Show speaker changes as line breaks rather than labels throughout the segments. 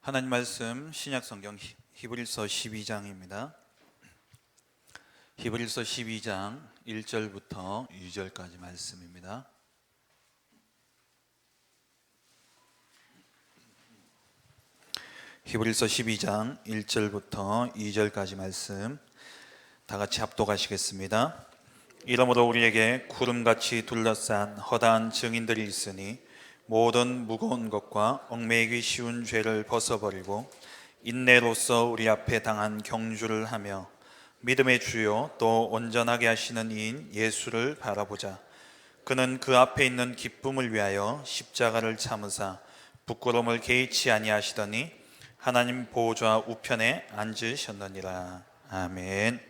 하나님 말씀 신약성경 히브리서 12장입니다. 히브리서 12장 1절부터 2절까지 말씀입니다. 히브리서 12장 1절부터 2절까지 말씀 다 같이 합독하시겠습니다. 이러므로 우리에게 구름같이 둘러싼 허다한 증인들이 있으니 모든 무거운 것과 얽매이기 쉬운 죄를 벗어버리고 인내로써 우리 앞에 당한 경주를 하며 믿음의 주요 또 온전하게 하시는 이인 예수를 바라보자. 그는 그 앞에 있는 기쁨을 위하여 십자가를 참으사 부끄러움을 개의치 아니하시더니 하나님 보좌 우편에 앉으셨느니라. 아멘.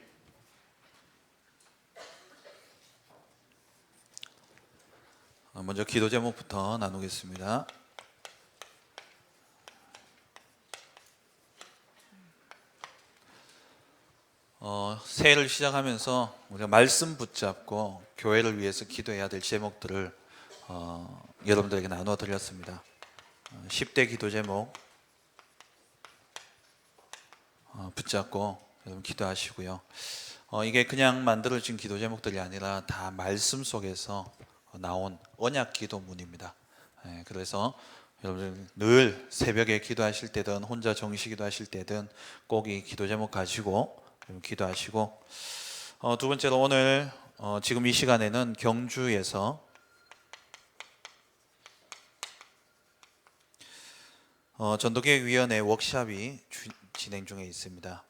먼저 기도 제목부터 나누겠습니다. 새해를 시작하면서 우리가 말씀 붙잡고 교회를 위해서 기도해야 될 제목들을 여러분들에게 나누어 드렸습니다. 10대 기도 제목 붙잡고 여러분 기도하시고요. 이게 그냥 만들어진 기도 제목들이 아니라 다 말씀 속에서 나온 언약 기도문입니다. 그래서 여러분들 늘 새벽에 기도하실 때든 혼자 정시 기도하실 때든 꼭 이 기도 제목 가지고 기도하시고, 두 번째로 오늘 지금 이 시간에는 경주에서 전도기획위원회 워크숍이 진행 중에 있습니다.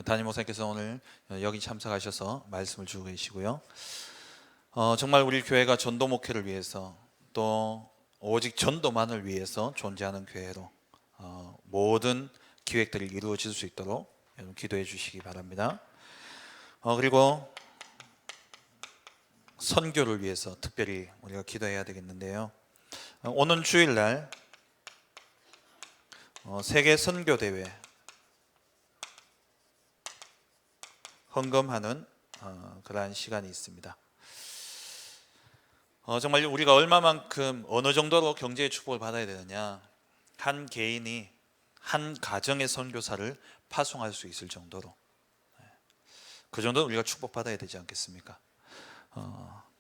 담임 목사님께서 오늘 여기 참석하셔서 말씀을 주고 계시고요. 정말 우리 교회가 전도 목회를 위해서 또 오직 전도만을 위해서 존재하는 교회로 모든 기획들이 이루어질 수 있도록 여러분 기도해 주시기 바랍니다. 그리고 선교를 위해서 특별히 우리가 기도해야 되겠는데요. 오는 주일날 세계 선교 대회 헌금하는 그러한 시간이 있습니다. 정말 우리가 얼마만큼 어느 정도로 경제의 축복을 받아야 되느냐, 한 개인이 한 가정의 선교사를 파송할 수 있을 정도로, 그 정도 우리가 축복받아야 되지 않겠습니까?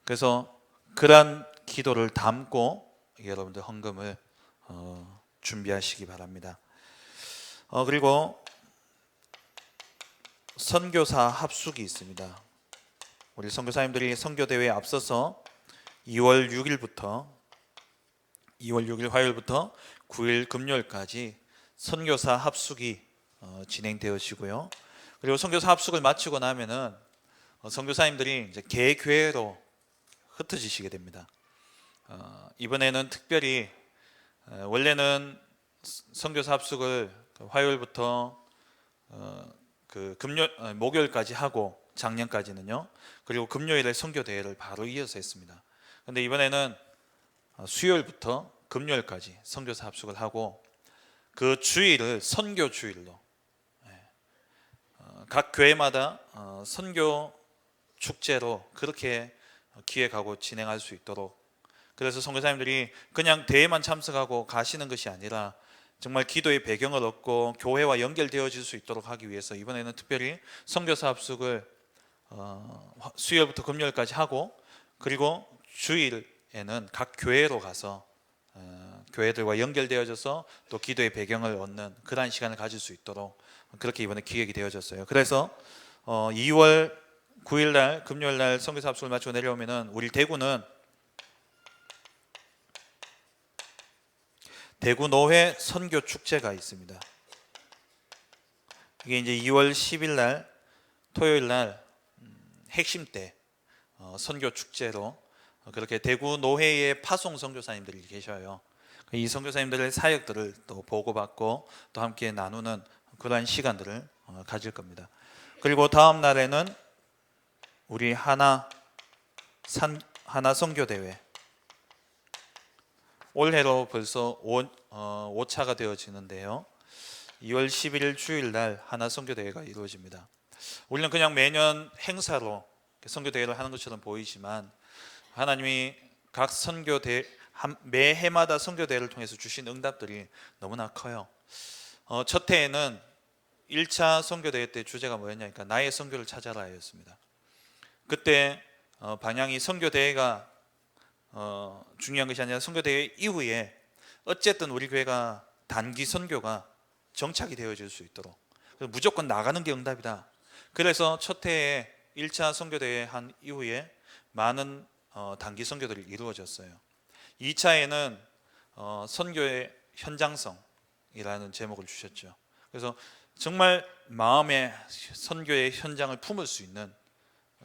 그래서 그러한 기도를 담고 여러분들 헌금을 준비하시기 바랍니다. 그리고 선교사 합숙이 있습니다. 우리 선교사님들이 선교대회에 앞서서 2월 6일 화요일부터 9일 금요일까지 선교사 합숙이 진행되어지고요. 그리고 선교사 합숙을 마치고 나면은 선교사님들이 이제 개교회로 흩어지시게 됩니다. 이번에는 특별히 원래는 선교사 합숙을 화요일부터 목요일까지 하고 작년까지는요. 그리고 금요일에 선교 대회를 바로 이어서 했습니다. 그런데 이번에는 수요일부터 금요일까지 선교사 합숙을 하고 그 주일을 선교 주일로, 각 교회마다 선교 축제로 그렇게 기획하고 진행할 수 있도록, 그래서 선교사님들이 그냥 대회만 참석하고 가시는 것이 아니라 정말 기도의 배경을 얻고 교회와 연결되어질 수 있도록 하기 위해서 이번에는 특별히 선교사 합숙을 수요일부터 금요일까지 하고, 그리고 주일에는 각 교회로 가서 교회들과 연결되어져서 또 기도의 배경을 얻는 그러한 시간을 가질 수 있도록 그렇게 이번에 기획이 되어졌어요. 그래서 2월 9일날 금요일날 선교사 합숙을 마치고 내려오면은 우리 대구는 대구 노회 선교 축제가 있습니다. 이게 이제 2월 10일날 토요일날 핵심 때 선교 축제로 그렇게 대구 노회의 파송 선교사님들이 계셔요. 이 선교사님들의 사역들을 또 보고받고 또 함께 나누는 그러한 시간들을 가질 겁니다. 그리고 다음 날에는 우리 하나 선교 대회, 올해로 벌써 5차가 되어지는데요. 2월 11일 주일날 하나 선교대회가 이루어집니다. 우리는 그냥 매년 행사로 선교대회를 하는 것처럼 보이지만 하나님이 각 매 해마다 선교대회를 통해서 주신 응답들이 너무나 커요. 첫 해에는 1차 선교대회 때 주제가 뭐였냐니까 나의 선교를 찾아라였습니다. 그때 방향이 선교대회가 중요한 것이 아니라 선교대회 이후에 어쨌든 우리 교회가 단기 선교가 정착이 되어질 수 있도록 무조건 나가는 게 응답이다. 그래서 첫 해에 1차 선교대회 한 이후에 많은 단기 선교들이 이루어졌어요. 2차에는 선교의 현장성이라는 제목을 주셨죠. 그래서 정말 마음의 선교의 현장을 품을 수 있는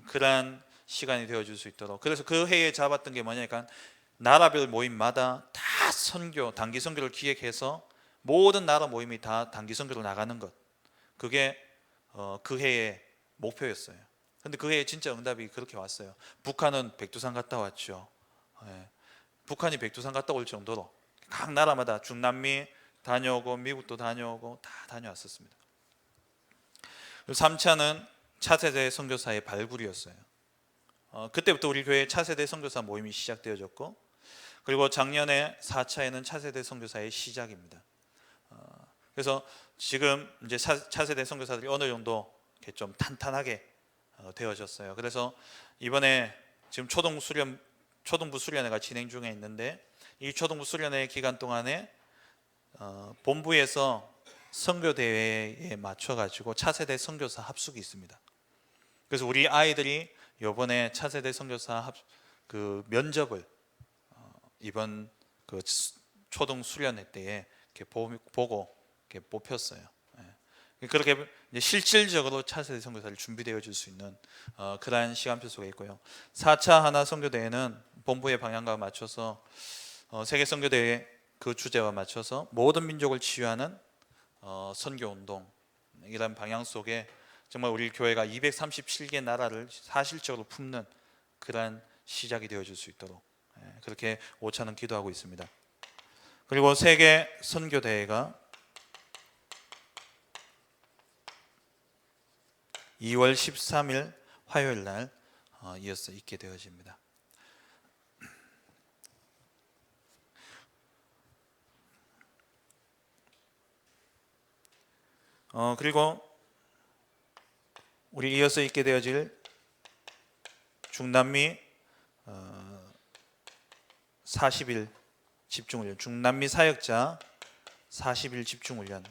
그러한 시간이 되어줄 수 있도록, 그래서 그 해에 잡았던 게 뭐냐니까 나라별 모임마다 다 선교, 단기 선교를 기획해서 모든 나라 모임이 다 단기 선교로 나가는 것, 그게 그 해의 목표였어요. 근데 그 해에 진짜 응답이 그렇게 왔어요. 북한은 백두산 갔다 왔죠. 북한이 백두산 갔다 올 정도로 각 나라마다 중남미 다녀오고 미국도 다녀오고 다 다녀왔었습니다. 3차는 차세대 선교사의 발굴이었어요. 그때부터 우리 교회 차세대 선교사 모임이 시작되어졌고, 그리고 작년에 4차에는 차세대 선교사의 시작입니다. 그래서 지금 이제 차세대 선교사들이 어느 정도 이렇게 좀 탄탄하게 되어졌어요. 그래서 이번에 지금 초등부 수련회가 진행 중에 있는데, 이 초등부 수련회 기간 동안에 본부에서 선교 대회에 맞춰 가지고 차세대 선교사 합숙이 있습니다. 그래서 우리 아이들이 이번에 차세대 선교사 그 면접을 이번 그 초등 수련회 때에 이렇게 보고 이렇게 뽑혔어요. 그렇게 이제 실질적으로 차세대 선교사를 준비되어 줄 수 있는 그러한 시간표 속에 있고요. 4차 하나 선교대회는 본부의 방향과 맞춰서 세계 선교대회 그 주제와 맞춰서 모든 민족을 치유하는 선교운동이라는 방향 속에 정말 우리 교회가 237개 나라를 사실적으로 품는 그러한 시작이 되어줄 수 있도록 그렇게 5차는 기도하고 있습니다. 그리고 세계 선교대회가 2월 13일 화요일 날 이어서 있게 되어집니다. 그리고 우리 이어서 있게 되어질 중남미 40일 집중훈련, 중남미 사역자 40일 집중훈련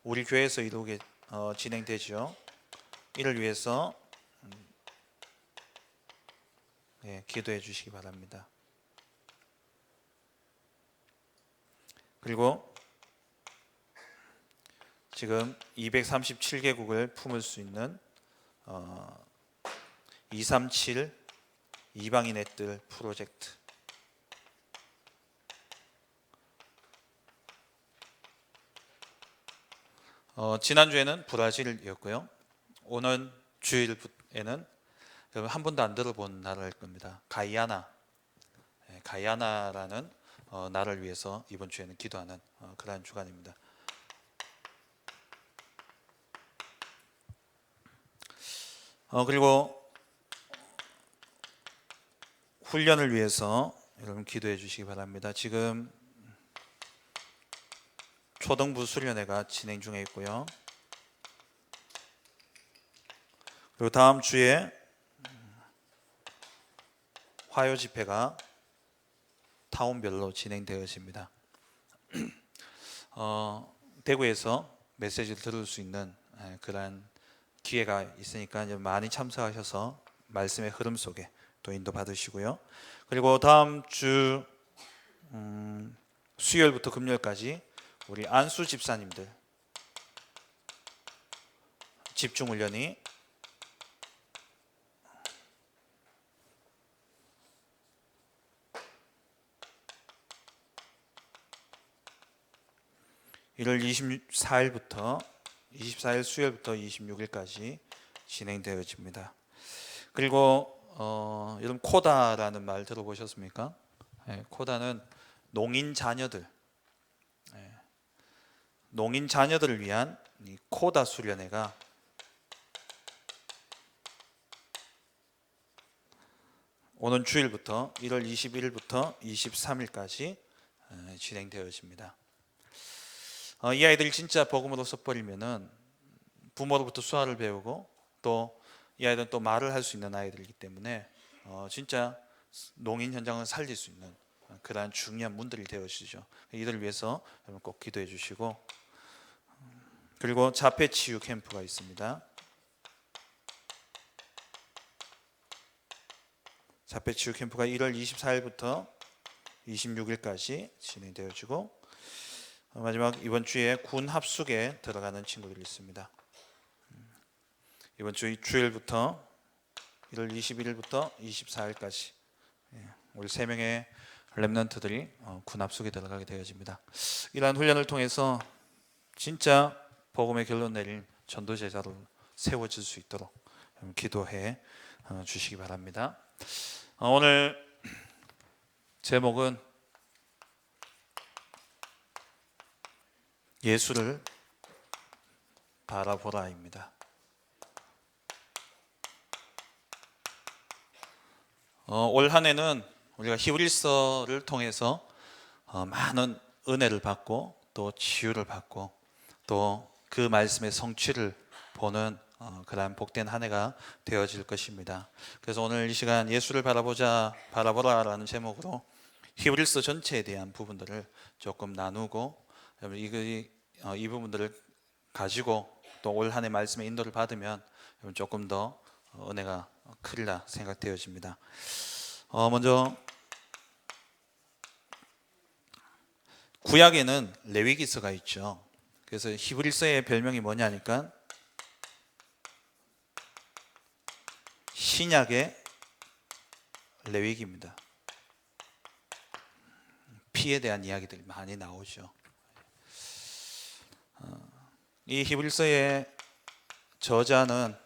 우리 교회에서 이루게 진행되죠. 이를 위해서 기도해 주시기 바랍니다. 그리고 지금 237개국을 품을 수 있는 237 이방인의 뜰 프로젝트, 지난주에는 브라질이었고요. 오는 주일에는 한 번도 안 들어본 나라일 겁니다. 가이아나라는 나라를 위해서 이번 주에는 기도하는 그러한 주간입니다. 그리고 훈련을 위해서 여러분 기도해 주시기 바랍니다. 지금 초등부 수련회가 진행 중에 있고요. 그리고 다음 주에 화요 집회가 타운별로 진행되어집니다. 대구에서 메시지를 들을 수 있는 그러한 기회가 있으니까 많이 참석하셔서 말씀의 흐름 속에 또 인도 받으시고요. 그리고 다음 주 수요일부터 금요일까지 우리 안수 집사님들 집중훈련이 (1월 24일) 수요일부터 26일까지 진행되어집니다. 그리고 여러분 코다라는 말 들어보셨습니까? 코다는 농인 자녀들을 위한 이 코다 수련회가 오는 주일부터 1월 21일부터 23일까지 진행되어집니다. 이 아이들이 진짜 복음으로 섣버리면은 부모로부터 수화를 배우고 또 이 아이들은 또 말을 할 수 있는 아이들이기 때문에 진짜 농인 현장을 살릴 수 있는 그러한 중요한 문들이 되어지죠. 이들을 위해서 여러분 꼭 기도해 주시고, 그리고 자폐 치유 캠프가 있습니다. 자폐 치유 캠프가 1월 24일부터 26일까지 진행되어지고, 마지막 이번 주에 군 합숙에 들어가는 친구들이 있습니다. 이번 주 주일부터 1월 21일부터 24일까지 우리 3명의 렘넌트들이 군 합숙에 들어가게 되어집니다. 이러한 훈련을 통해서 진짜 복음의 결론 내릴 전도 제자로 세워질 수 있도록 기도해 주시기 바랍니다. 오늘 제목은 예수를 바라보라입니다. 올 한 해는 우리가 히브리서를 통해서 많은 은혜를 받고 또 치유를 받고 또 그 말씀의 성취를 보는 그러한 복된 한 해가 되어질 것입니다. 그래서 오늘 이 시간 예수를 바라보라라는 제목으로 히브리서 전체에 대한 부분들을 조금 나누고, 이 부분들을 가지고 또 올 한 해 말씀의 인도를 받으면 조금 더 은혜가 크리라 생각되어집니다. 먼저 구약에는 레위기서가 있죠. 그래서 히브리서의 별명이 뭐냐니까 신약의 레위기입니다. 피에 대한 이야기들이 많이 나오죠. 이 히브리서의 저자는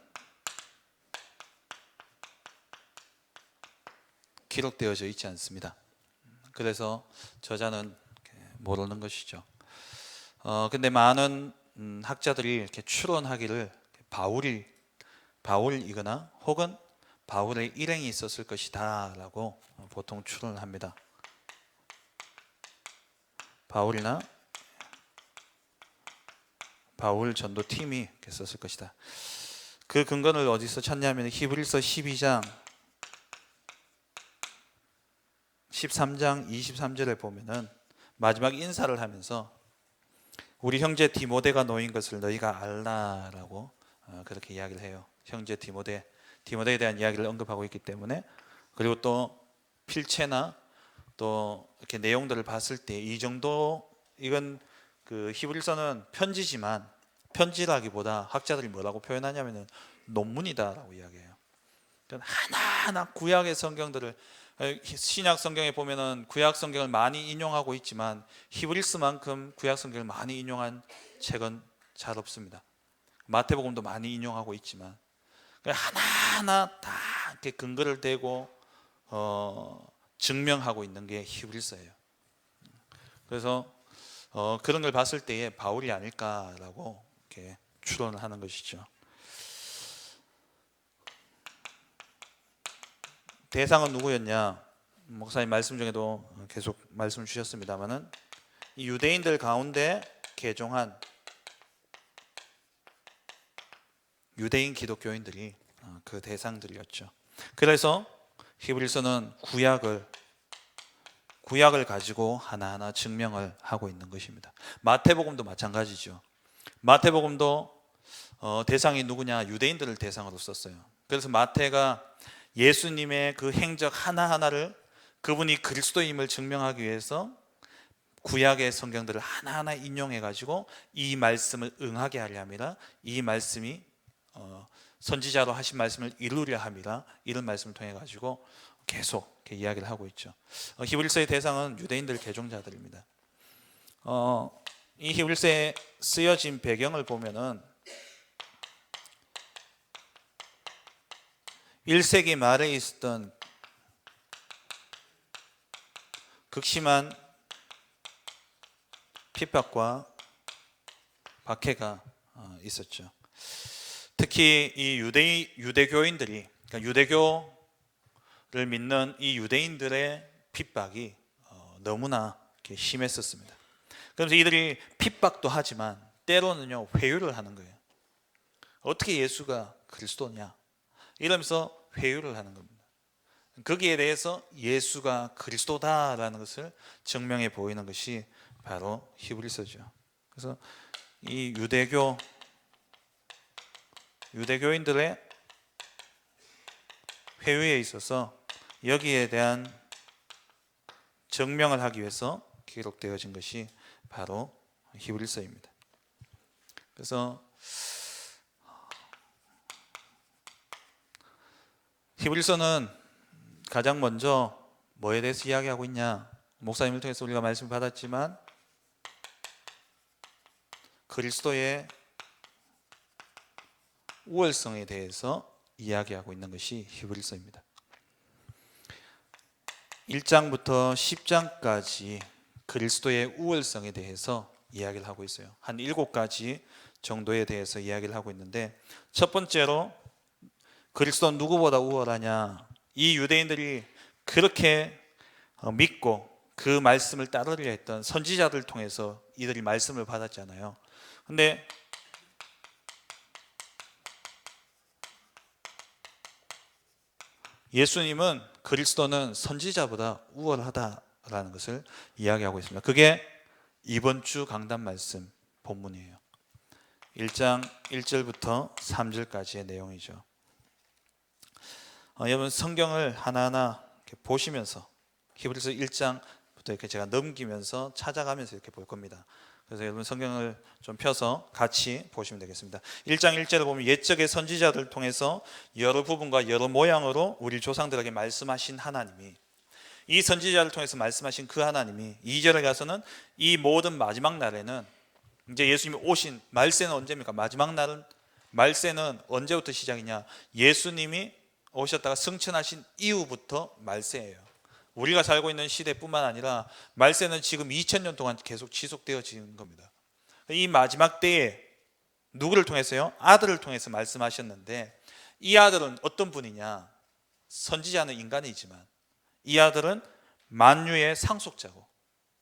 기록되어져 있지 않습니다. 그래서 저자는 모르는 것이죠. 근데 많은 학자들이 이렇게 추론하기를 바울이거나 혹은 바울의 일행이 있었을 것이다라고 보통 추론합니다. 바울이나 바울 전도팀이 있었을 것이다. 그 근거를 어디서 찾냐면 히브리서 12장 13장 23절에 보면은 마지막 인사를 하면서 우리 형제 디모데가 놓인 것을 너희가 알라라고 그렇게 이야기를 해요. 형제 디모데에 대한 이야기를 언급하고 있기 때문에, 그리고 또 필체나 또 이렇게 내용들을 봤을 때 이 정도, 이건 그 히브리서는 편지지만 편지라기보다 학자들이 뭐라고 표현하냐면은 논문이다라고 이야기해요. 하나하나 구약의 성경들을, 신약 성경에 보면은 구약 성경을 많이 인용하고 있지만 히브리서만큼 구약 성경을 많이 인용한 책은 잘 없습니다. 마태복음도 많이 인용하고 있지만 하나하나 다 이렇게 근거를 대고 증명하고 있는 게 히브리서예요. 그래서 그런 걸 봤을 때에 바울이 아닐까라고 이렇게 추론을 하는 것이죠. 대상은 누구였냐? 목사님 말씀 중에도 계속 말씀 주셨습니다만은 이 유대인들 가운데 개종한 유대인 기독교인들이 그 대상들이었죠. 그래서 히브리서는 구약을 가지고 하나하나 증명을 하고 있는 것입니다. 마태복음도 마찬가지죠. 마태복음도 대상이 누구냐? 유대인들을 대상으로 썼어요. 그래서 마태가 예수님의 그 행적 하나하나를 그분이 그리스도임을 증명하기 위해서 구약의 성경들을 하나하나 인용해 가지고 이 말씀을 응하게 하려 함이라, 이 말씀이 선지자로 하신 말씀을 이루려 함이라, 이런 말씀을 통해 가지고 계속 이렇게 이야기를 하고 있죠. 히브리서의 대상은 유대인들 개종자들입니다. 이 히브리서에 쓰여진 배경을 보면은 1세기 말에 있었던 극심한 핍박과 박해가 있었죠. 특히 이 유대교인들이, 그러니까 믿는 이 유대인들의 핍박이 너무나 이렇게 심했었습니다. 그래서 이들이 핍박도 하지만 때로는요 회유를 하는 거예요. 어떻게 예수가 그리스도냐 이러면서 회유를 하는 겁니다. 거기에 대해서 예수가 그리스도다라는 것을 증명해 보이는 것이 바로 히브리서죠. 그래서 이 유대교인들의 회유에 있어서 여기에 대한 증명을 하기 위해서 기록되어진 것이 바로 히브리서입니다. 그래서 히브리서는 가장 먼저 뭐에 대해서 이야기하고 있냐? 목사님을 통해서 우리가 말씀을 받았지만 그리스도의 우월성에 대해서 이야기하고 있는 것이 히브리서입니다. 1장부터 10장까지 그리스도의 우월성에 대해서 이야기를 하고 있어요. 한 7가지 정도에 대해서 이야기를 하고 있는데, 첫 번째로 그리스도는 누구보다 우월하냐? 이 유대인들이 그렇게 믿고 그 말씀을 따르려 했던 선지자들을 통해서 이들이 말씀을 받았잖아요. 근데 예수님은 그리스도는 선지자보다 우월하다라는 것을 이야기하고 있습니다. 그게 이번 주 강단 말씀 본문이에요. 1장 1절부터 3절까지의 내용이죠. 여러분 성경을 하나하나 이렇게 보시면서 히브리서 1장부터 이렇게 제가 넘기면서 찾아가면서 이렇게 볼 겁니다. 그래서 여러분 성경을 좀 펴서 같이 보시면 되겠습니다. 1장 1절을 보면 옛적의 선지자들을 통해서 여러 부분과 여러 모양으로 우리 조상들에게 말씀하신 하나님이, 이 선지자를 통해서 말씀하신 그 하나님이 2절에 가서는 이 모든 마지막 날에는 이제 예수님이 오신 말세는 언제입니까? 마지막 날은, 말세는 언제부터 시작이냐? 예수님이 오셨다가 승천하신 이후부터 말세예요. 우리가 살고 있는 시대뿐만 아니라 말세는 지금 2000년 동안 계속 지속되어지는 겁니다. 이 마지막 때에 누구를 통해서요? 아들을 통해서 말씀하셨는데, 이 아들은 어떤 분이냐? 선지자는 인간이지만 이 아들은 만유의 상속자고,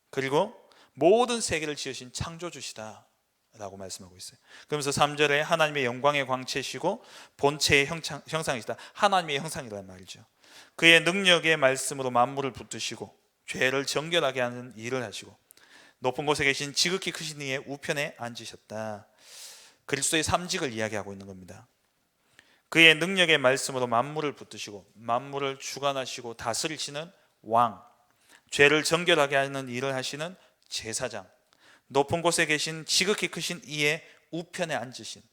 그리고 모든 세계를 지으신 창조주시다 라고 말씀하고 있어요. 그러면서 3절에 하나님의 영광의 광채시고 본체의 형상이시다. 하나님의 형상이란 말이죠. 그의 능력의 말씀으로 만물을 붙드시고 죄를 정결하게 하는 일을 하시고 높은 곳에 계신 지극히 크신 이의 우편에 앉으셨다. 그리스도의 삼직을 이야기하고 있는 겁니다. 그의 능력의 말씀으로 만물을 붙드시고 만물을 주관하시고 다스리시는 왕, 죄를 정결하게 하는 일을 하시는 제사장, 높은 곳에 계신 지극히 크신 이의 우편에 앉으신,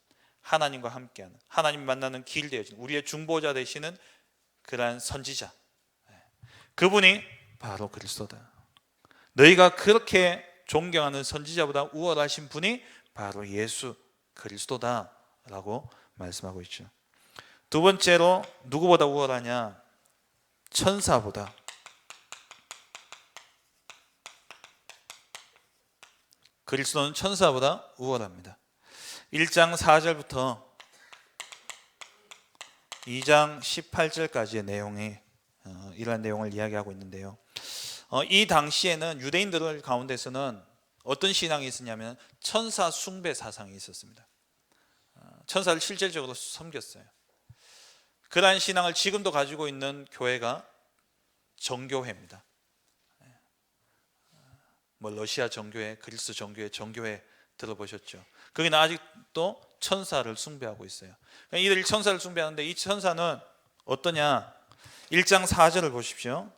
하나님과 함께하는, 하나님 만나는 길 되어진 우리의 중보자 되시는 그러한 선지자, 그분이 바로 그리스도다. 너희가 그렇게 존경하는 선지자보다 우월하신 분이 바로 예수 그리스도다 라고 말씀하고 있죠. 두 번째로 누구보다 우월하냐? 천사보다. 그리스도는 천사보다 우월합니다. 1장 4절부터 2장 18절까지의 내용이 이러한 내용을 이야기하고 있는데요. 이 당시에는 유대인들 가운데서는 어떤 신앙이 있었냐면 천사 숭배 사상이 있었습니다. 천사를 실질적으로 섬겼어요. 그러한 신앙을 지금도 가지고 있는 교회가 정교회입니다. 뭐 러시아 정교회, 그리스 정교회, 정교회 들어보셨죠? 거기는 아직도 천사를 숭배하고 있어요. 이들이 천사를 숭배하는데 이 천사는 어떠냐? 1장 4절을 보십시오.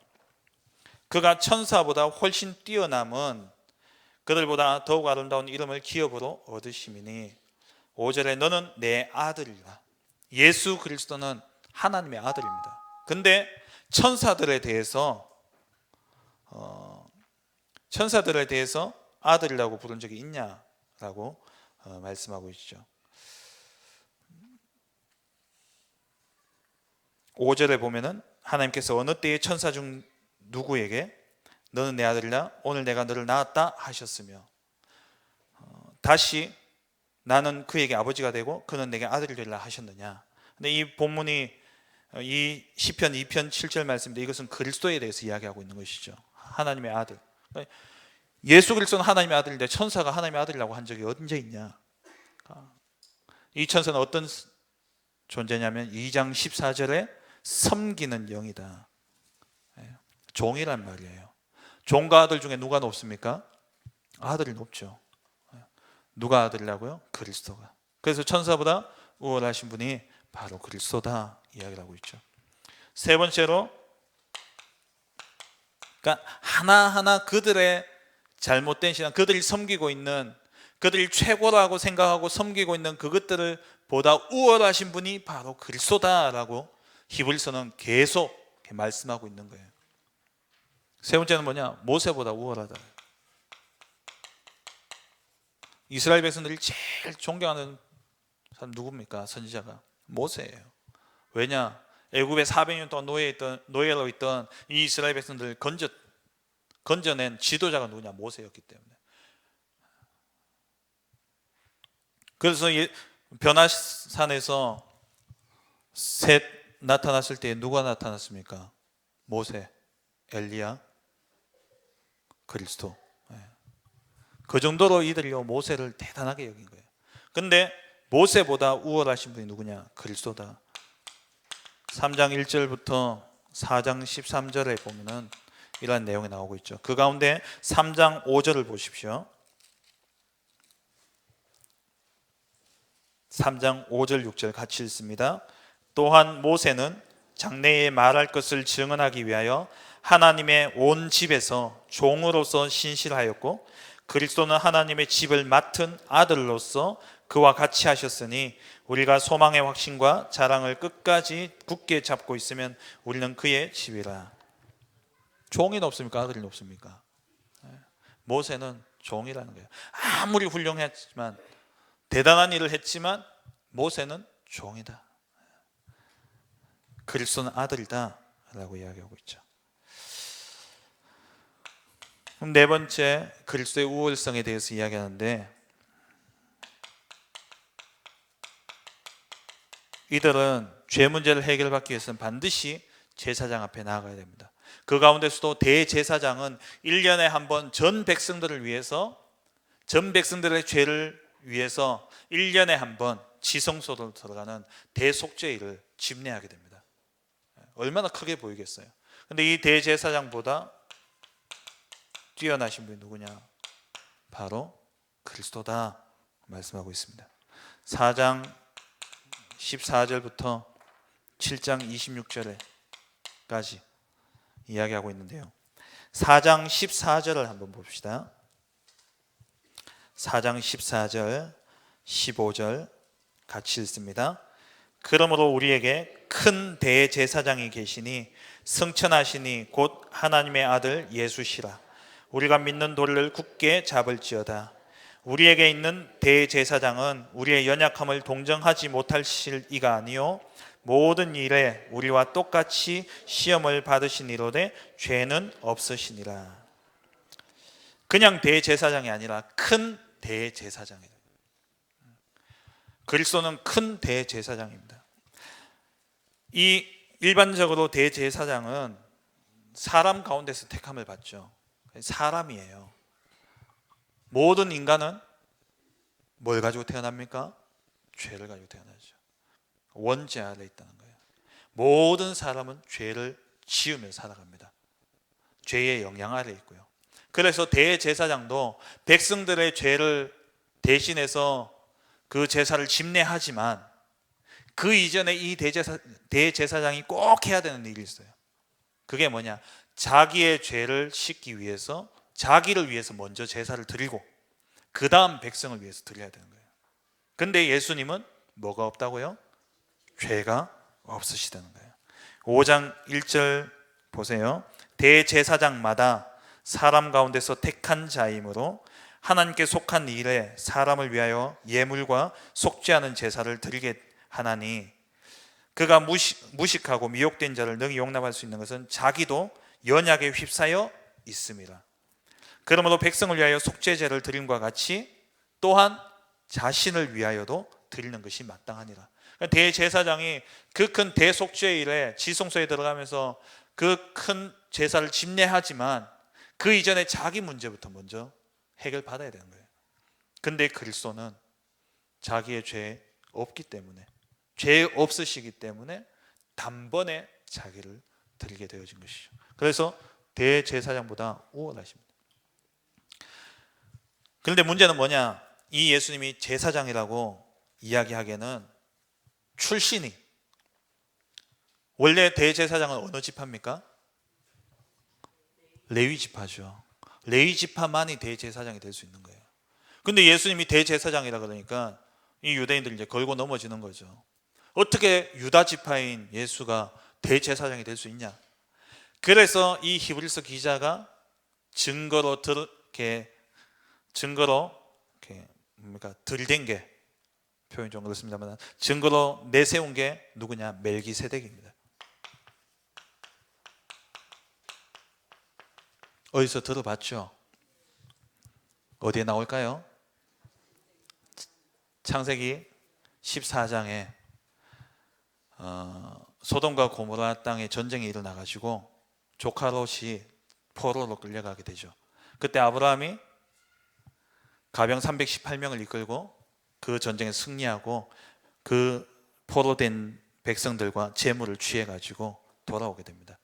그가 천사보다 훨씬 뛰어남은 그들보다 더욱 아름다운 이름을 기업으로 얻으심이니 5절에 너는 내 아들이라. 예수 그리스도는 하나님의 아들입니다. 근데 천사들에 대해서 아들이라고 부른 적이 있냐라고 말씀하고 있죠. 5절에 보면은 하나님께서 어느 때에 천사 중 누구에게 너는 내 아들이라 오늘 내가 너를 낳았다 하셨으며 다시 나는 그에게 아버지가 되고 그는 내게 아들이 되리라 하셨느냐. 근데 이 본문이 이 시편 2편 7절 말씀인데 이것은 그리스도에 대해서 이야기하고 있는 것이죠. 하나님의 아들. 예수 그리스도는 하나님의 아들인데 천사가 하나님의 아들이라고 한 적이 언제 있냐? 이 천사는 어떤 존재냐면 2장 14절에 섬기는 영이다. 종이란 말이에요. 종과 아들 중에 누가 높습니까? 아들이 높죠. 누가 아들이라고요? 그리스도가. 그래서 천사보다 우월하신 분이 바로 그리스도다 이야기를 하고 있죠. 세 번째로, 그러니까 하나하나 그들의 잘못된 신앙, 그들이 섬기고 있는, 그들이 최고라고 생각하고 섬기고 있는 그것들을 보다 우월하신 분이 바로 그리스도다라고 히브리서는 계속 말씀하고 있는 거예요. 세 번째는 뭐냐? 모세보다 우월하다. 이스라엘 백성들이 제일 존경하는 사람 누굽니까? 선지자가 모세예요. 왜냐? 애굽에 400년 동안 노예로 있던 이 이스라엘 백성들을 건져낸 지도자가 누구냐? 모세였기 때문에. 그래서 변화산에서 셋 나타났을 때 누가 나타났습니까? 모세, 엘리야, 그리스도. 그 정도로 이들이 모세를 대단하게 여긴 거예요. 근데 모세보다 우월하신 분이 누구냐? 그리스도다. 3장 1절부터 4장 13절에 보면은 이러한 내용이 나오고 있죠. 그 가운데 3장 5절을 보십시오. 3장 5절 6절 같이 읽습니다. 또한 모세는 장래에 말할 것을 증언하기 위하여 하나님의 온 집에서 종으로서 신실하였고 그리스도는 하나님의 집을 맡은 아들로서 그와 같이 하셨으니 우리가 소망의 확신과 자랑을 끝까지 굳게 잡고 있으면 우리는 그의 집이라. 종이 높습니까? 아들이 높습니까? 모세는 종이라는 거예요. 아무리 훌륭했지만, 대단한 일을 했지만 모세는 종이다. 그리스도는 아들이다 라고 이야기하고 있죠. 그럼 네 번째, 그리스도의 우월성에 대해서 이야기하는데, 이들은 죄 문제를 해결받기 위해서는 반드시 제사장 앞에 나아가야 됩니다. 그 가운데서도 대제사장은 1년에 한 번 전 백성들을 위해서, 전 백성들의 죄를 위해서 1년에 한 번 지성소로 들어가는 대속죄일을 집례하게 됩니다. 얼마나 크게 보이겠어요. 근데 이 대제사장보다 뛰어나신 분이 누구냐? 바로 그리스도다 말씀하고 있습니다. 4장 14절부터 7장 26절까지 이야기하고 있는데요. 4장 14절을 한번 봅시다. 4장 14절 15절 같이 읽습니다. 그러므로 우리에게 큰 대제사장이 계시니 승천하시니 곧 하나님의 아들 예수시라. 우리가 믿는 도리를 굳게 잡을지어다. 우리에게 있는 대제사장은 우리의 연약함을 동정하지 못할 이가 아니요 모든 일에 우리와 똑같이 시험을 받으시니로되 죄는 없으시니라. 그냥 대제사장이 아니라 큰 대제사장이다. 그리스도는 큰 대제사장입니다. 이 일반적으로 대제사장은 사람 가운데서 택함을 받죠. 사람이에요. 모든 인간은 뭘 가지고 태어납니까? 죄를 가지고 태어나죠. 원죄 아래 있다는 거예요. 모든 사람은 죄를 지으며 살아갑니다. 죄의 영향 아래 있고요. 그래서 대제사장도 백성들의 죄를 대신해서 그 제사를 집례하지만 그 이전에 이 대제사장이 꼭 해야 되는 일이 있어요. 그게 뭐냐? 자기의 죄를 씻기 위해서, 자기를 위해서 먼저 제사를 드리고 그 다음 백성을 위해서 드려야 되는 거예요. 근데 예수님은 뭐가 없다고요? 죄가 없으시다는 거예요. 5장 1절 보세요. 대제사장마다 사람 가운데서 택한 자이므로 하나님께 속한 일에 사람을 위하여 예물과 속죄하는 제사를 드리게 하나니 그가 무식하고 미혹된 자를 능히 용납할 수 있는 것은 자기도 연약에 휩싸여 있음이라. 그러므로 백성을 위하여 속죄제를 드림과 같이 또한 자신을 위하여도 드리는 것이 마땅하니라. 대제사장이 그 큰 대속죄 일에 지성소에 들어가면서 그 큰 제사를 집례하지만 그 이전에 자기 문제부터 먼저 해결받아야 되는 거예요. 근데 그리스도는 자기의 죄 없기 때문에, 죄 없으시기 때문에 단번에 자기를 드리게 되어진 것이죠. 그래서 대제사장보다 우월하십니다. 그런데 문제는 뭐냐? 이 예수님이 제사장이라고 이야기하기에는 출신이, 원래 대제사장은 어느 지파입니까? 레위 지파죠. 레위 지파만이 대제사장이 될 수 있는 거예요. 근데 예수님이 대제사장이라 그러니까 이 유대인들이 이제 걸고 넘어지는 거죠. 어떻게 유다 지파인 예수가 대제사장이 될 수 있냐? 그래서 이 히브리서 기자가 증거로 들된 게, 표현이 좀 그렇습니다만, 증거로 내세운 게 누구냐? 멜기세덱입니다. 어디서 들어봤죠? 어디에 나올까요? 창세기 14장에 소돔과 고모라 땅에 전쟁이 일어나가지고 조카 롯이 포로로 끌려가게 되죠. 그때 아브라함이 가병 318명을 이끌고 그 전쟁에 승리하고 그 포로된 백성들과 재물을 취해가지고 돌아오게 됩니다.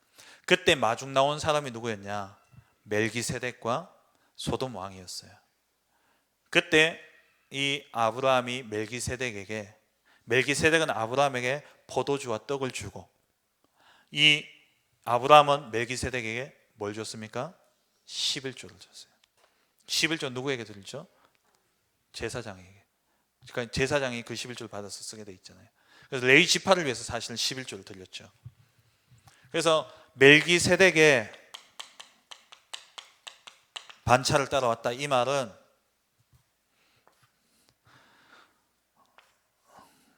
그때 마중 나온 사람이 누구였냐? 멜기세덱과 소돔 왕이었어요. 그때 이 아브라함이 멜기세덱은 아브라함에게 포도주와 떡을 주고, 이 아브라함은 멜기세덱에게 뭘 줬습니까? 11조를 줬어요. 11조 누구에게 드리죠? 제사장에게. 그러니까 제사장이 그 11조를 받아서 쓰게 돼 있잖아요. 그래서 레위 지파를 위해서 사실은 11조를 드렸죠. 그래서 멜기세덱의 반차를 따라왔다, 이 말은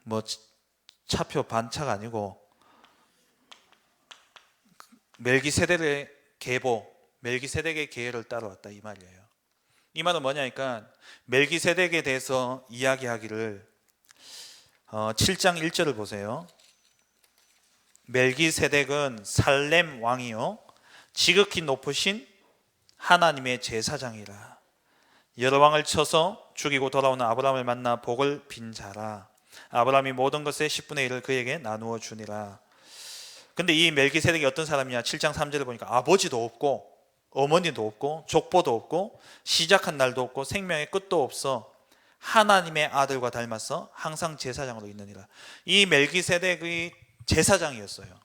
뭐 차표 반차가 아니고 멜기세덱의 계를 따라왔다, 이 말이에요. 이 말은 뭐냐니까 멜기세덱에 대해서 이야기하기를 7장 1절을 보세요. 멜기세덱은 살렘 왕이요 지극히 높으신 하나님의 제사장이라. 여러 왕을 쳐서 죽이고 돌아오는 아브라함을 만나 복을 빈 자라. 아브라함이 모든 것의 10분의 1을 그에게 나누어 주니라. 근데 이 멜기세덱이 어떤 사람이냐? 7장 3절을 보니까 아버지도 없고 어머니도 없고 족보도 없고 시작한 날도 없고 생명의 끝도 없어 하나님의 아들과 닮아서 항상 제사장으로 있느니라. 이 멜기세덱의 제사장이었어요.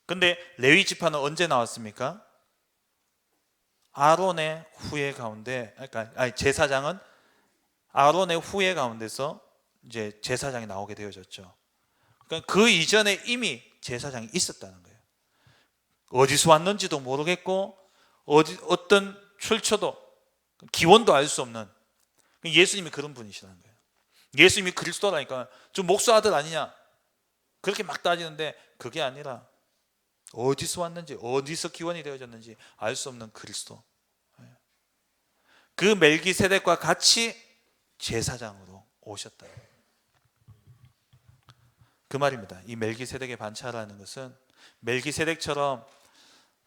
근데 레위 지파는 언제 나왔습니까? 아론의 후예 가운데, 제사장은 아론의 후예 가운데서 이제 제사장이 나오게 되어졌죠. 그러니까 그 이전에 이미 제사장이 있었다는 거예요. 어디서 왔는지도 모르겠고 어떤 출처도 기원도 알 수 없는, 예수님이 그런 분이시라는 거예요. 예수님이 그리스도라니까 저 목수 아들 아니냐 그렇게 막 따지는데, 그게 아니라 어디서 왔는지 어디서 기원이 되어졌는지 알 수 없는 그리스도. 그 멜기세덱과 같이 제사장으로 오셨다, 그 말입니다. 이 멜기세덱의 반차라는 것은 멜기세덱처럼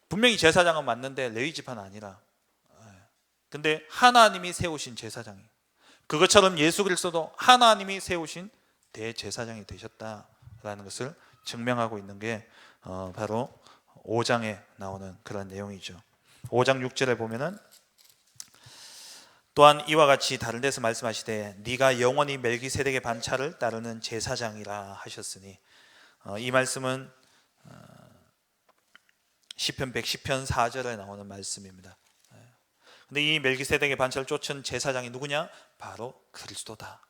분명히 제사장은 맞는데 레위 지파는 아니라, 근데 하나님이 세우신 제사장이, 그것처럼 예수 그리스도도 하나님이 세우신 대제사장이 되셨다라는 것을 증명하고 있는 게 바로 5장에 나오는 그런 내용이죠. 5장 6절에 보면은 또한 이와 같이 다른 데서 말씀하시되 네가 영원히 멜기세덱의 반차를 따르는 제사장이라 하셨으니, 이 말씀은 시편 110편 4절에 나오는 말씀입니다. 근데 이 멜기세덱의 반차를 쫓은 제사장이 누구냐? 바로 그리스도다.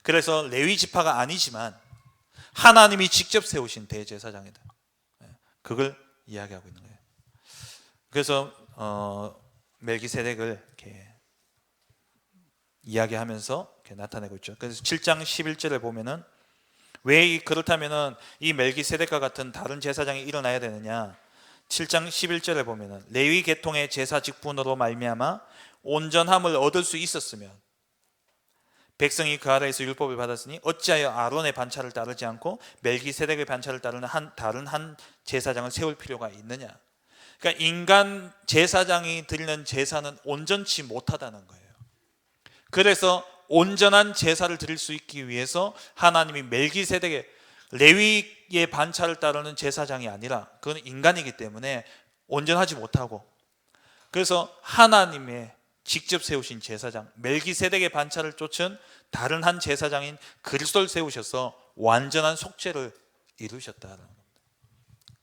그래서 레위 지파가 아니지만 하나님이 직접 세우신 대제사장이다, 그걸 이야기하고 있는 거예요. 그래서 멜기세덱을 이렇게 이야기하면서 이렇게 나타내고 있죠. 그래서 7장 11절에 보면은 왜 그렇다면은 이 멜기세덱과 같은 다른 제사장이 일어나야 되느냐? 7장 11절에 보면은 레위 계통의 제사 직분으로 말미암아 온전함을 얻을 수 있었으면 백성이 그 아래에서 율법을 받았으니 어찌하여 아론의 반차를 따르지 않고 멜기세덱의 반차를 따르는 다른 한 제사장을 세울 필요가 있느냐. 그러니까 인간 제사장이 드리는 제사는 온전치 못하다는 거예요. 그래서 온전한 제사를 드릴 수 있기 위해서 하나님이 멜기세덱의 레위의 반차를 따르는 제사장이 아니라 그건 인간이기 때문에 온전하지 못하고, 그래서 하나님의 직접 세우신 제사장 멜기세덱의 반차를 쫓은 다른 한 제사장인 그리스도를 세우셔서 완전한 속죄를 이루셨다는 겁니다.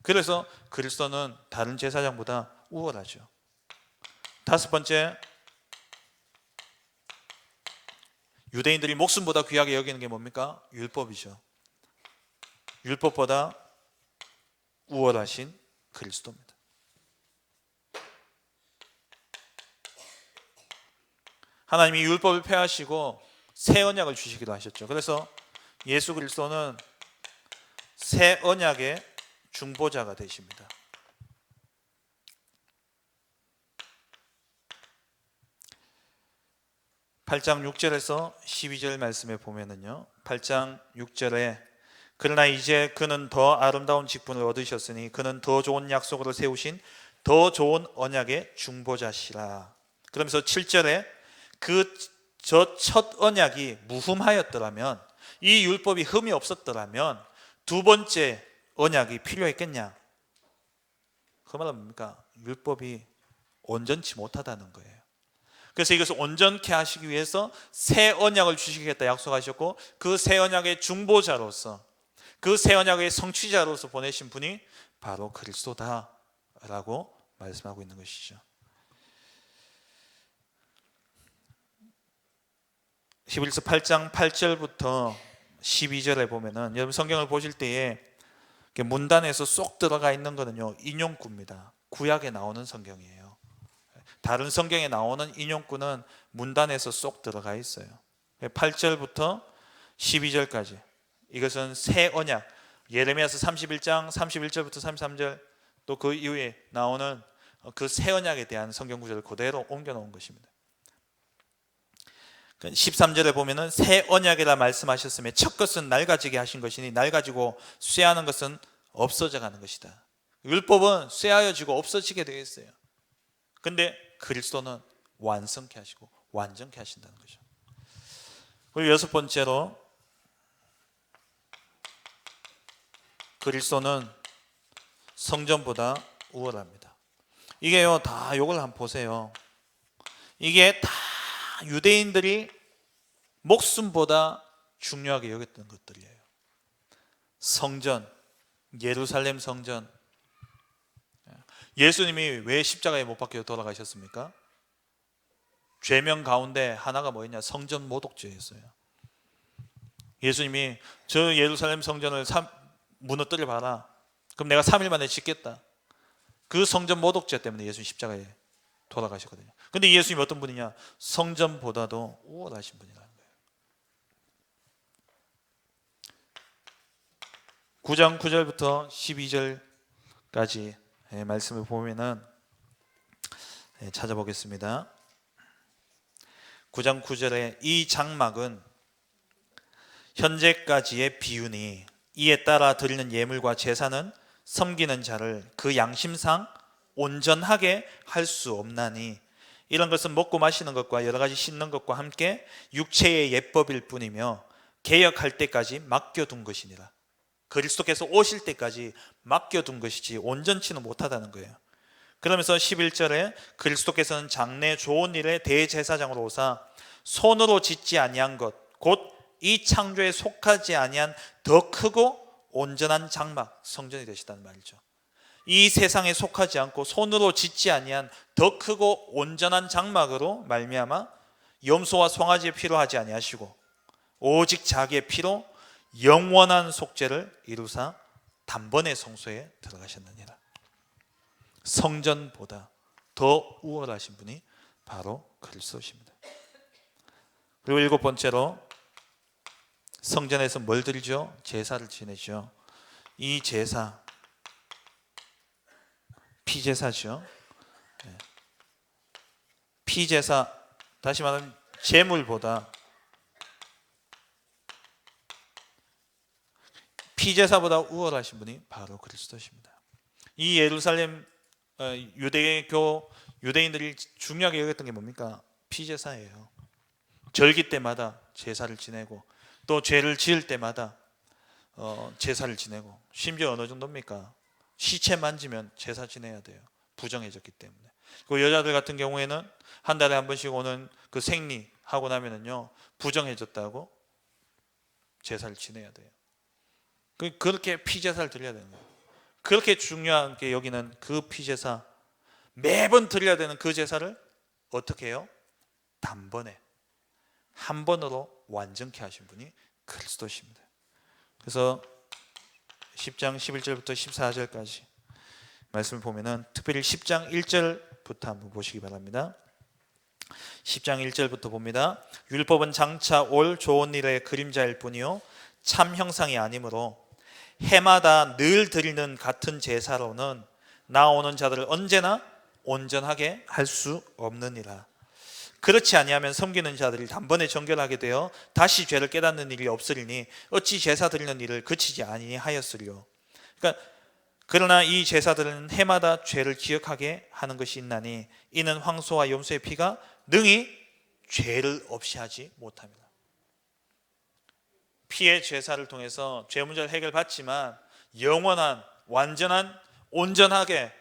그래서 그리스도는 다른 제사장보다 우월하죠. 다섯 번째, 유대인들이 목숨보다 귀하게 여기는 게 뭡니까? 율법이죠. 율법보다 우월하신 그리스도입니다. 하나님이 율법을 폐하시고 새 언약을 주시기도 하셨죠. 그래서 예수 그리스도는 새 언약의 중보자가 되십니다. (8장 6절에서 12절) 말씀에 보면은요, 8장 6절에 그러나 이제 그는 더 아름다운 직분을 얻으셨으니 그는 더 좋은 약속으로 세우신 더 좋은 언약의 중보자시라. 그러면서 7절에 저 첫 언약이 무흠하였더라면, 이 율법이 흠이 없었더라면 두 번째 언약이 필요했겠냐? 그 말은 뭡니까? 율법이 온전치 못하다는 거예요. 그래서 이것을 온전케 하시기 위해서 새 언약을 주시겠다 약속하셨고, 그 새 언약의 중보자로서, 그 새 언약의 성취자로서 보내신 분이 바로 그리스도다라고 말씀하고 있는 것이죠. 히브리서 8장 8절부터 12절에 보면은, 여러분 성경을 보실 때에 문단에서 쏙 들어가 있는 거는요, 인용구입니다. 구약에 나오는 성경이에요. 다른 성경에 나오는 인용구는 문단에서 쏙 들어가 있어요. 8절부터 12절까지 이것은 새 언약, 예레미야서 31장 31절부터 33절, 또 그 이후에 나오는 그 새 언약에 대한 성경 구절을 그대로 옮겨 놓은 것입니다. 13절에 보면은 새 언약이라 말씀하셨으며 첫 것은 낡아지게 하신 것이니 낡아지고 쇠하는 것은 없어져 가는 것이다. 율법은 쇠하여지고 없어지게 되어 있어요. 근데 그리스도는 완성케 하시고 완전케 하신다는 거죠. 그리고 여섯 번째로, 그리스도는 성전보다 우월합니다. 이게요, 다 요걸 한번 보세요. 이게 다 유대인들이 목숨보다 중요하게 여겼던 것들이에요. 성전, 예루살렘 성전. 예수님이 왜 십자가에 못 박혀 돌아가셨습니까? 죄명 가운데 하나가 뭐였냐? 성전 모독죄였어요. 예수님이 저 예루살렘 성전을 무너뜨려 봐라, 그럼 내가 3일 만에 짓겠다. 그 성전 모독죄 때문에 예수님 십자가에 돌아가셨거든요. 근데 예수님이 어떤 분이냐? 성전보다도 우월하신 분이라는 거예요. 9장 9절부터 12절까지 말씀을 보면은, 찾아보겠습니다. 9장 9절에 이 장막은 현재까지의 비유니 이에 따라 드리는 예물과 제사는 섬기는 자를 그 양심상 온전하게 할 수 없나니 이런 것은 먹고 마시는 것과 여러 가지 씻는 것과 함께 육체의 예법일 뿐이며 개혁할 때까지 맡겨둔 것이니라. 그리스도께서 오실 때까지 맡겨둔 것이지 온전치는 못하다는 거예요. 그러면서 11절에 그리스도께서는 장래 좋은 일의 대제사장으로 오사 손으로 짓지 아니한 것 곧 이 창조에 속하지 아니한 더 크고 온전한 장막, 성전이 되시다는 말이죠. 이 세상에 속하지 않고 손으로 짓지 아니한 더 크고 온전한 장막으로 말미암아 염소와 송아지의 피로 하지 아니하시고 오직 자기의 피로 영원한 속죄를 이루사 단번에 성소에 들어가셨느니라. 성전보다 더 우월하신 분이 바로 그리스도십니다. 그리고 일곱 번째로, 성전에서 뭘 드리죠? 제사를 지내죠. 이 제사, 피제사죠. 피제사, 다시 말하면 제물보다 피제사보다 우월하신 분이 바로 그리스도십니다. 이 예루살렘 유대교 유대인들이 중요하게 여겼던 게 뭡니까? 피제사예요. 절기 때마다 제사를 지내고 또 죄를 지을 때마다 제사를 지내고, 심지어 어느 정도입니까? 시체 만지면 제사 지내야 돼요. 부정해졌기 때문에. 그 여자들 같은 경우에는 한 달에 한 번씩 오는 그 생리 하고 나면은요, 부정해졌다고 제사를 지내야 돼요. 그렇게 피제사를 드려야 되는 거예요. 그렇게 중요하게 여기는 그 피제사, 매번 드려야 되는 그 제사를 어떻게 해요? 단번에 한 번으로 완전케 하신 분이 그리스도십니다. 그래서 10장 11절부터 14절까지 말씀을 보면은, 특별히 10장 1절부터 한번 보시기 바랍니다. 10장 1절부터 봅니다. 율법은 장차 올 좋은 일의 그림자일 뿐이요 참 형상이 아니므로 해마다 늘 드리는 같은 제사로는 나오는 자들을 언제나 온전하게 할 수 없느니라. 그렇지 아니하면 섬기는 자들이 단번에 정결하게 되어 다시 죄를 깨닫는 일이 없으리니 어찌 제사 드리는 일을 그치지 아니하였으리요. 그러나 이 제사들은 해마다 죄를 기억하게 하는 것이 있나니 이는 황소와 염소의 피가 능히 죄를 없이 하지 못합니다. 피의 제사를 통해서 죄 문제를 해결받지만 영원한, 완전한, 온전하게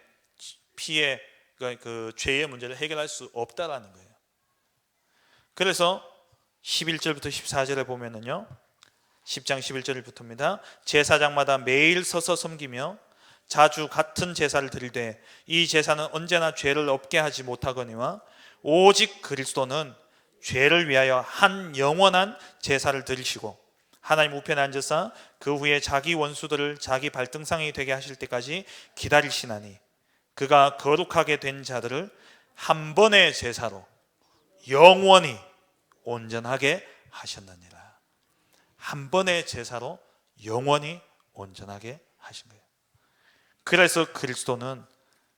피의 그 죄의 문제를 해결할 수 없다라는 거예요. 그래서 11절부터 14절에 보면은요, 10장 11절부터입니다. 제사장마다 매일 서서 섬기며 자주 같은 제사를 드리되 이 제사는 언제나 죄를 없게 하지 못하거니와 오직 그리스도는 죄를 위하여 한 영원한 제사를 드리시고 하나님 우편에 앉으사 그 후에 자기 원수들을 자기 발등상이 되게 하실 때까지 기다리시나니 그가 거룩하게 된 자들을 한 번의 제사로 영원히 온전하게 하셨느니라. 한 번의 제사로 영원히 온전하게 하신 거예요. 그래서 그리스도는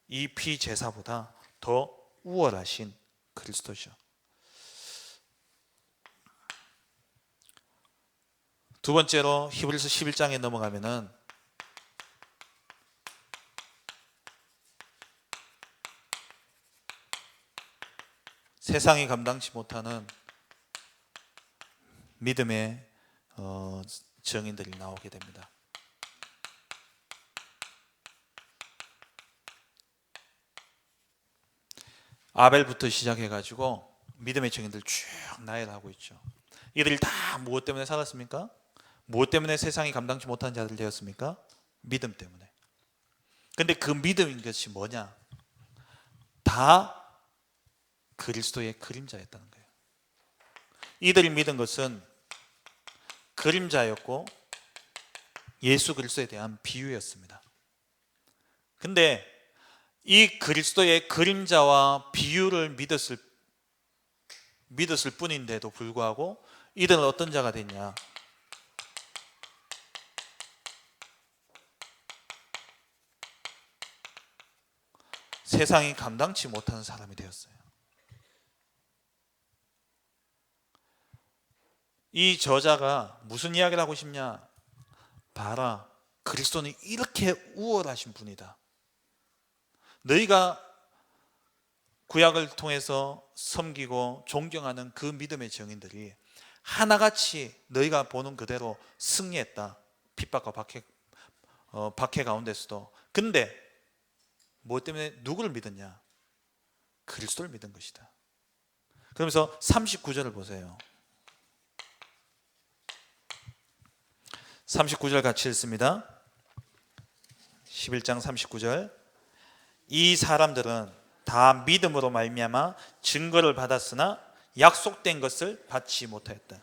이 피제사보다 더 우월하신 그리스도죠. 두 번째로 히브리서 11장에 넘어가면은 세상이 감당치 못하는 믿음의 증인들이 나오게 됩니다. 아벨부터 시작해가지고 믿음의 증인들 쭉 나열하고 있죠. 이들이 다 무엇 때문에 살았습니까? 무엇 때문에 세상이 감당치 못하는 자들 되었습니까? 믿음 때문에. 근데 그 믿음인 것이 뭐냐? 다 그리스도의 그림자였다는 거예요. 이들이 믿은 것은 그림자였고 예수 그리스도에 대한 비유였습니다. 근데 이 그리스도의 그림자와 비유를 믿었을 뿐인데도 불구하고 이들은 어떤 자가 됐냐? 세상이 감당치 못하는 사람이 되었어요. 이 저자가 무슨 이야기를 하고 싶냐? 봐라, 그리스도는 이렇게 우월하신 분이다. 너희가 구약을 통해서 섬기고 존경하는 그 믿음의 증인들이 하나같이 너희가 보는 그대로 승리했다. 핍박과 박해 가운데서도. 근데 뭐 때문에 누구를 믿었냐? 그리스도를 믿은 것이다. 그러면서 39절을 보세요. 39절 같이 읽습니다. 11장 39절. 이 사람들은 다 믿음으로 말미암아 증거를 받았으나 약속된 것을 받지 못하였다.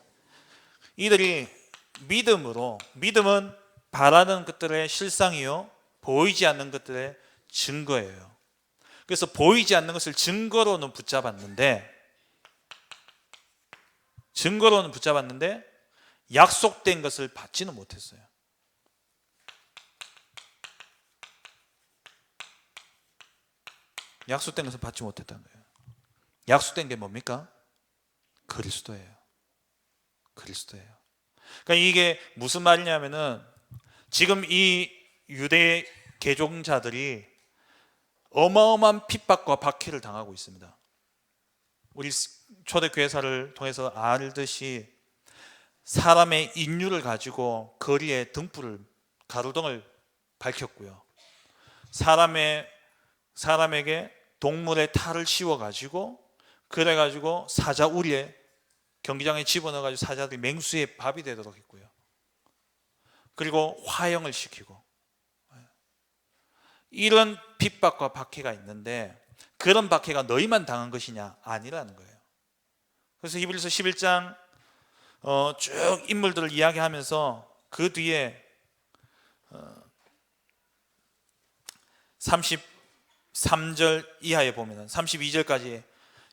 이들이 믿음은 바라는 것들의 실상이요 보이지 않는 것들의 증거예요. 그래서 보이지 않는 것을 증거로는 붙잡았는데 약속된 것을 받지는 못했어요. 약속된 것을 받지 못했다는 거예요. 약속된 게 뭡니까? 그리스도예요. 그리스도예요. 그러니까 이게 무슨 말이냐면은 지금 이 유대 개종자들이 어마어마한 핍박과 박해를 당하고 있습니다. 우리 초대교회사를 통해서 알듯이 사람의 인류를 가지고 거리에 등불을, 가로등을 밝혔고요. 사람에게 동물의 탈을 씌워가지고 그래가지고 사자 우리에 경기장에 집어넣어가지고 사자들이 맹수의 밥이 되도록 했고요. 그리고 화형을 시키고, 이런 핍박과 박해가 있는데 그런 박해가 너희만 당한 것이냐? 아니라는 거예요. 그래서 히브리서 11장 쭉 인물들을 이야기하면서 그 뒤에 33절 이하에 보면 32절까지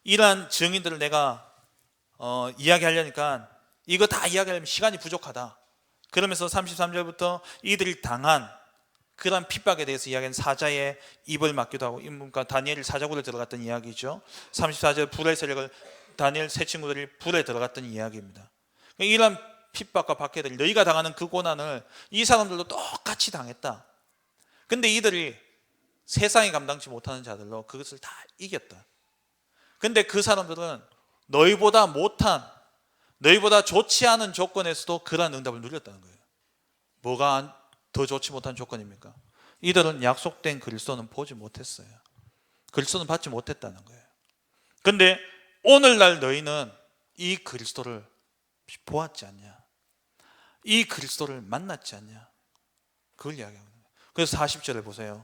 이러한 증인들을 내가 이야기하려니까 이거 다 이야기하려면 시간이 부족하다. 그러면서 33절부터 이들이 당한 그러한 핍박에 대해서 이야기하는 사자의 입을 막기도 하고, 그러니까 다니엘이 사자굴에 들어갔던 이야기죠. 34절 불의 세력을, 다니엘 세 친구들이 불에 들어갔던 이야기입니다. 이러한 핍박과 박해들이, 너희가 당하는 그 고난을 이 사람들도 똑같이 당했다. 근데 이들이 세상이 감당치 못하는 자들로 그것을 다 이겼다. 근데 그 사람들은 너희보다 못한, 너희보다 좋지 않은 조건에서도 그러한 응답을 누렸다는 거예요. 뭐가 더 좋지 못한 조건입니까? 이들은 약속된 그리스도는 보지 못했어요. 그리스도는 받지 못했다는 거예요. 근데 오늘날 너희는 이 그리스도를 보았지 않냐? 이 그리스도를 만났지 않냐? 그걸 이야기하는 거예요. 그래서 40절을 보세요.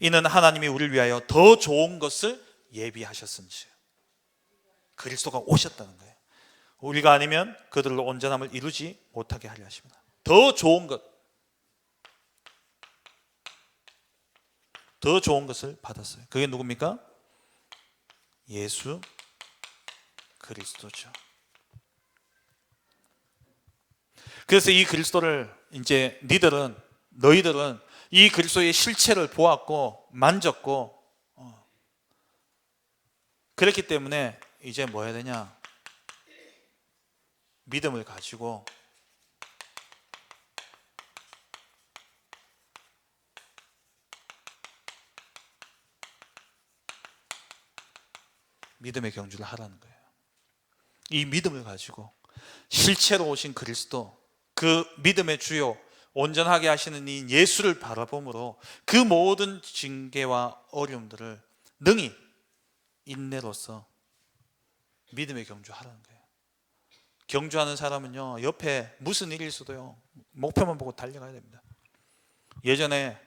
이는 하나님이 우리를 위하여 더 좋은 것을 예비하셨은지, 그리스도가 오셨다는 거예요. 우리가 아니면 그들로 온전함을 이루지 못하게 하려 하십니다. 더 좋은 것, 더 좋은 것을 받았어요. 그게 누굽니까? 예수 그리스도죠. 그래서 이 그리스도를 이제 너희들은 이 그리스도의 실체를 보았고 만졌고, 그렇기 때문에 이제 뭐 해야 되냐? 믿음을 가지고 믿음의 경주를 하라는 거예요. 이 믿음을 가지고 실체로 오신 그리스도, 그 믿음의 주요 온전하게 하시는 이 예수를 바라봄으로 그 모든 징계와 어려움들을 능히 인내로서 믿음의 경주하라는 거예요. 경주하는 사람은요, 옆에 무슨 일이 있어도요, 목표만 보고 달려가야 됩니다. 예전에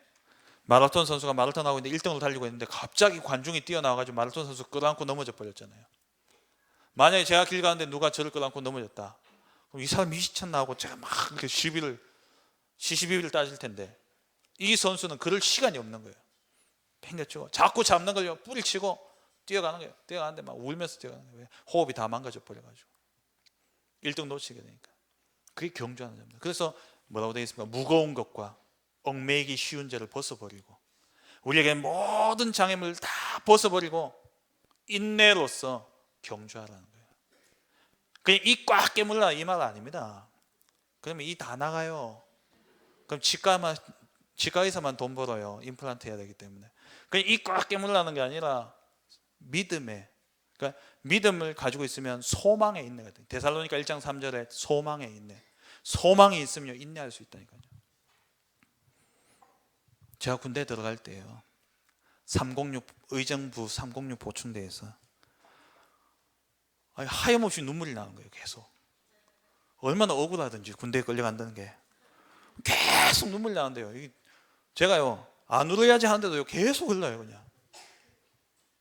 마라톤 선수가 마라톤 하고 있는데 1등으로 달리고 있는데 갑자기 관중이 뛰어나와가지고 마라톤 선수 끌어안고 넘어져 버렸잖아요. 만약에 제가 길 가는데 누가 저를 끌어안고 넘어졌다, 그럼 이 사람 미쳤나 하고 제가 막 이렇게 시시비비를 따질 텐데, 이 선수는 그럴 시간이 없는 거예요. 팽개치고 자꾸 잡는 걸요 뿌리 치고 뛰어가는 거예요. 뛰어가는데 막 울면서 뛰어가는 거예요. 호흡이 다 망가져 버려가지고 1등 놓치게 되니까. 그게 경주하는 겁니다. 그래서 뭐라고 되어 있습니까? 무거운 것과 얽매이기 쉬운 죄를 벗어버리고, 우리에게 모든 장애물을 다 벗어버리고 인내로서 경주하라는 거예요. 그냥 이 꽉 깨물라 이 말 아닙니다. 그러면 이 다 나가요. 그럼 치과에서만 돈 벌어요. 임플란트 해야 되기 때문에. 그냥 이 꽉 깨물라는 게 아니라 그러니까 믿음을 가지고 있으면 소망에 인내가 돼요. 데살로니가 1장 3절에 소망에 인내. 소망이 있으면 인내할 수 있다니까요. 제가 군대 들어갈 때요, 306 의정부 306 보충대에서 하염없이 눈물이 나는 거예요. 계속. 얼마나 억울하든지 군대에 끌려간다는 게 계속 눈물이 나는데요, 제가요 안 울어야지 하는데도 계속 흘러요 그냥.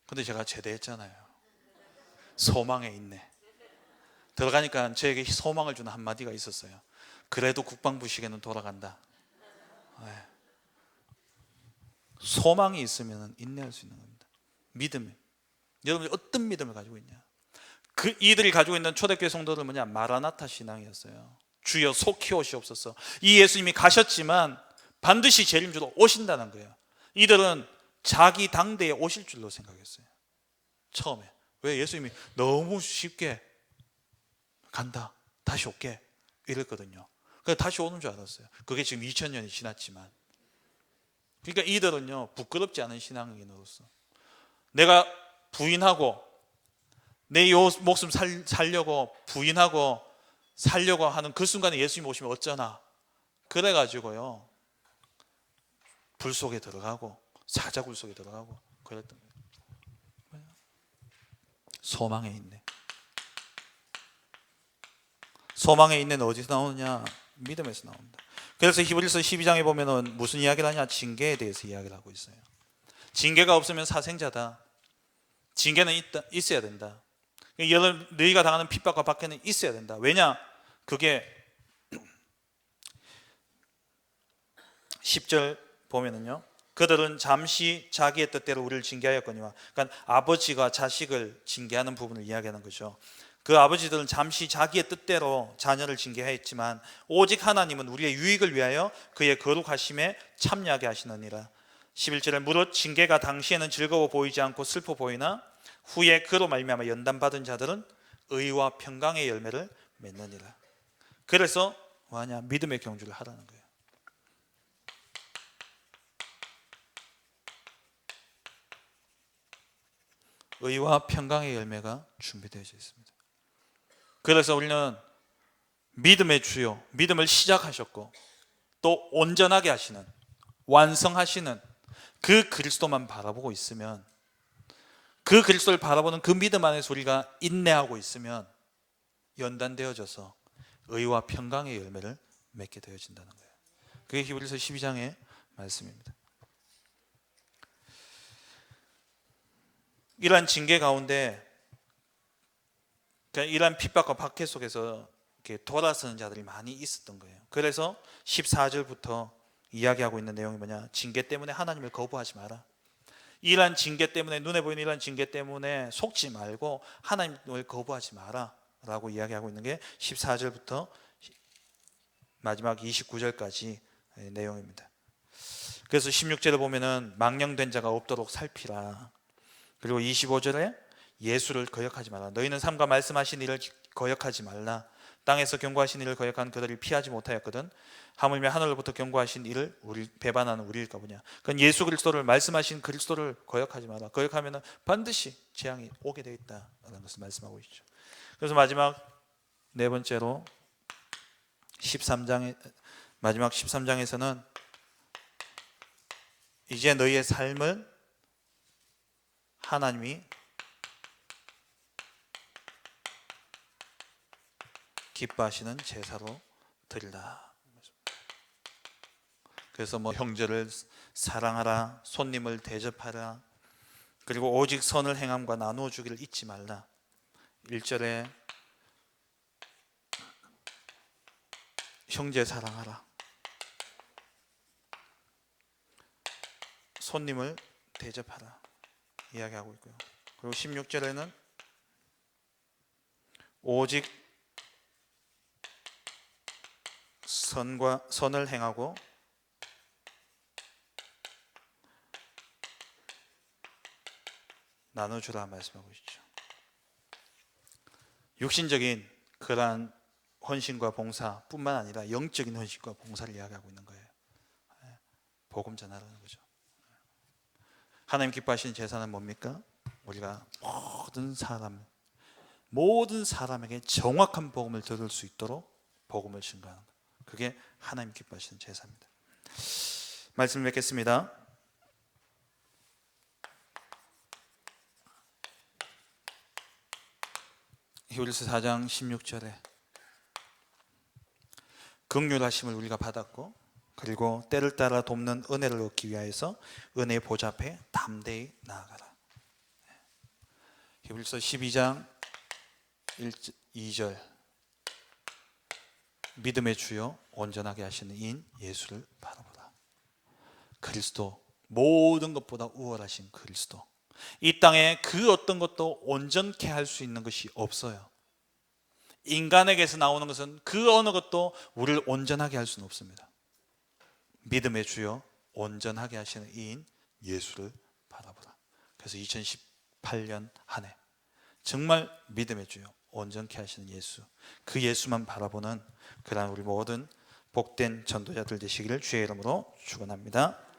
근데 제가 제대했잖아요. 소망에 있네. 들어가니까 저에게 소망을 주는 한마디가 있었어요. 그래도 국방부 시계는 돌아간다. 네. 소망이 있으면 인내할 수 있는 겁니다. 믿음. 여러분이 어떤 믿음을 가지고 있냐? 이들이 가지고 있는 초대교회 성도들은 뭐냐? 마라나타 신앙이었어요. 주여 속히 오시옵소서. 이 예수님이 가셨지만 반드시 재림주로 오신다는 거예요. 이들은 자기 당대에 오실 줄로 생각했어요. 처음에. 왜? 예수님이 너무 쉽게 간다, 다시 올게 이랬거든요. 그래서 다시 오는 줄 알았어요. 그게 지금 2000년이 지났지만. 그러니까 이들은요, 부끄럽지 않은 신앙인으로서 내가 부인하고 내 목숨 살려고 부인하고 살려고 하는 그 순간에 예수님 오시면 어쩌나, 그래가지고요 불 속에 들어가고 사자굴 속에 들어가고 그랬던 거예요. 소망에 있네. 소망에 있는 어디서 나오느냐? 믿음에서 나온다. 그래서 히브리서 12장에 보면은 무슨 이야기를 하냐? 징계에 대해서 이야기를 하고 있어요. 징계가 없으면 사생자다. 징계는 있어야 된다. 너희가 당하는 핍박과 박해는 있어야 된다. 왜냐? 그게 10절 보면은요, 그들은 잠시 자기의 뜻대로 우리를 징계하였거니와, 그러니까 아버지가 자식을 징계하는 부분을 이야기하는 거죠. 그 아버지들은 잠시 자기의 뜻대로 자녀를 징계하였지만 오직 하나님은 우리의 유익을 위하여 그의 거룩하심에 참여하게 하시느니라. 11절에 무릇 징계가 당시에는 즐거워 보이지 않고 슬퍼 보이나 후에 그로 말미암아 연단받은 자들은 의와 평강의 열매를 맺느니라. 그래서 뭐하냐? 믿음의 경주를 하라는 거예요. 의와 평강의 열매가 준비되어 있습니다. 그래서 우리는 믿음의 주요, 믿음을 시작하셨고 또 온전하게 하시는, 완성하시는 그 그리스도만 바라보고 있으면, 그 그리스도를 바라보는 그 믿음 안에서 우리가 인내하고 있으면 연단되어져서 의와 평강의 열매를 맺게 되어진다는 거예요. 그게 히브리서 12장의 말씀입니다. 이러한 징계 가운데, 이러한 핍박과 박해 속에서 이렇게 돌아서는 자들이 많이 있었던 거예요. 그래서 14절부터 이야기하고 있는 내용이 뭐냐? 징계 때문에 하나님을 거부하지 마라. 이러한 징계 때문에, 눈에 보이는 이러한 징계 때문에 속지 말고 하나님을 거부하지 마라 라고 이야기하고 있는 게 14절부터 마지막 29절까지 내용입니다. 그래서 16절에 보면은 망령된 자가 없도록 살피라. 그리고 25절에 예수를 거역하지 말라. 너희는 삼가 말씀하신 일을 거역하지 말라. 땅에서 경고하신 일을 거역한 그들을 피하지 못하였거든. 하물며 하늘로부터 경고하신 일을 배반하는 우리일까 보냐. 그건 예수 그리스도를, 말씀하신 그리스도를 거역하지 마라. 거역하면 반드시 재앙이 오게 되어 있다는 것을 말씀하고 있죠. 그래서 마지막 네 번째로 마지막 13장에서는 이제 너희의 삶을 하나님이 기뻐하시는 제사로 드리라. 그래서 뭐 형제를 사랑하라, 손님을 대접하라, 그리고 오직 선을 행함과 나누어 주기를 잊지 말라. 1절에 형제 사랑하라, 손님을 대접하라 이야기하고 있고요. 그리고 16절에는 오직 선을 행하고 나눠주라 말씀하고 있죠. 육신적인 그러한 헌신과 봉사뿐만 아니라 영적인 헌신과 봉사를 이야기하고 있는 거예요. 복음 전하라는 거죠. 하나님 기뻐하시는 제사는 뭡니까? 우리가 모든 사람에게 정확한 복음을 들을 수 있도록 복음을 증거하는 것. 그게 하나님 기뻐하시는 제사입니다. 말씀을 맺겠습니다. 히브리서 4장 16절에 긍휼하심을 우리가 받았고, 그리고 때를 따라 돕는 은혜를 얻기 위하여서 은혜의 보좌 앞에 담대히 나아가라. 히브리서 12장 2절 믿음의 주요 온전하게 하시는 이인 예수를 바라보라. 그리스도, 모든 것보다 우월하신 그리스도. 이 땅에 그 어떤 것도 온전케 할 수 있는 것이 없어요. 인간에게서 나오는 것은 그 어느 것도 우리를 온전하게 할 수는 없습니다. 믿음의 주요 온전하게 하시는 이인 예수를 바라보라. 그래서 2018년 한 해 정말 믿음의 주요 온전케 하시는 예수, 그 예수만 바라보는 그러한 우리 모든 복된 전도자들 되시기를 주의 이름으로 축원합니다.